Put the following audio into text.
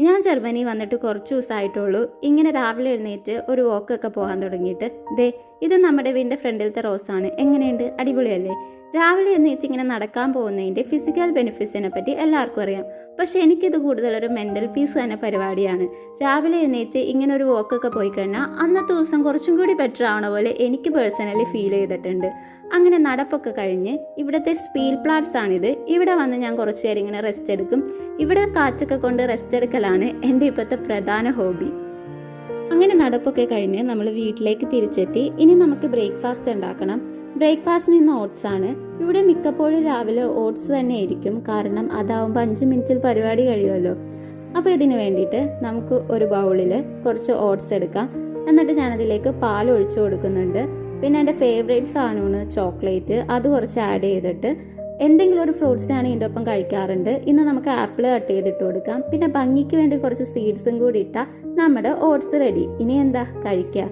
ഞാൻ ജർമ്മനി വന്നിട്ട് കുറച്ച് ദിവസമായിട്ടുള്ളൂ. ഇങ്ങനെ രാവിലെ എഴുന്നേറ്റ് ഒരു വോക്കൊക്കെ പോകാൻ തുടങ്ങിയിട്ട്. ദേ, ഇത് നമ്മുടെ വീടിൻ്റെ ഫ്രണ്ടിലത്തെ റോസാണ്. എങ്ങനെയുണ്ട്? അടിപൊളിയല്ലേ? രാവിലെ എഴുന്നേറ്റ് ഇങ്ങനെ നടക്കാൻ പോകുന്നതിൻ്റെ ഫിസിക്കൽ ബെനിഫിറ്റ്സിനെ പറ്റി എല്ലാവർക്കും അറിയാം. പക്ഷെ എനിക്കിത് കൂടുതലൊരു മെൻ്റൽ പീസ് തന്നെ പരിപാടിയാണ്. രാവിലെ എഴുന്നേറ്റ് ഇങ്ങനെ ഒരു വോക്കൊക്കെ പോയി കഴിഞ്ഞാൽ അന്നത്തെ ദിവസം കുറച്ചും കൂടി ബെറ്റർ ആവണ പോലെ എനിക്ക് പേഴ്സണലി ഫീൽ ചെയ്തിട്ടുണ്ട്. അങ്ങനെ നടപ്പൊക്കെ കഴിഞ്ഞ് ഇവിടുത്തെ സ്പീൽ പ്ലാറ്റ്സ് ആണിത്. ഇവിടെ വന്ന് ഞാൻ കുറച്ച് നേരം ഇങ്ങനെ റെസ്റ്റ് എടുക്കും. ഇവിടെ കാറ്റൊക്കെ കൊണ്ട് റെസ്റ്റ് എടുക്കലാണ് എൻ്റെ ഇപ്പോഴത്തെ പ്രധാന ഹോബി. അങ്ങനെ നടപ്പൊക്കെ കഴിഞ്ഞ് നമ്മൾ വീട്ടിലേക്ക് തിരിച്ചെത്തി. ഇനി നമുക്ക് ബ്രേക്ക്ഫാസ്റ്റ് ഉണ്ടാക്കണം. ബ്രേക്ക്ഫാസ്റ്റിന് ഇന്ന് ഓട്സ് ആണ്. ഇവിടെ മിക്കപ്പോഴും രാവിലെ ഓട്സ് തന്നെ ആയിരിക്കും, കാരണം അതാവുമ്പോൾ 5 മിനിറ്റിൽ പരിപാടി കഴിയുമല്ലോ. അപ്പോൾ ഇതിന് വേണ്ടിയിട്ട് നമുക്ക് ഒരു ബൗളിൽ കുറച്ച് ഓട്സ് എടുക്കാം. എന്നിട്ട് ഞാനതിലേക്ക് പാൽ ഒഴിച്ചു കൊടുക്കുന്നുണ്ട്. പിന്നെ എൻ്റെ ഫേവറേറ്റ് സാധനമാണ് ചോക്ലേറ്റ്. അത് കുറച്ച് ആഡ് ചെയ്തിട്ട് എന്തെങ്കിലും ഒരു ഫ്രൂട്ട്സ് ഞാൻ ഇതിൻ്റെ ഒപ്പം കഴിക്കാറുണ്ട്. ഇന്ന് നമുക്ക് ആപ്പിൾ കട്ട് ചെയ്തിട്ട് കൊടുക്കാം. പിന്നെ ഭംഗിക്ക് വേണ്ടി കുറച്ച് സീഡ്സും കൂടി ഇട്ടാൽ നമ്മുടെ ഓട്സ് റെഡി. ഇനി എന്താ കഴിക്കുക.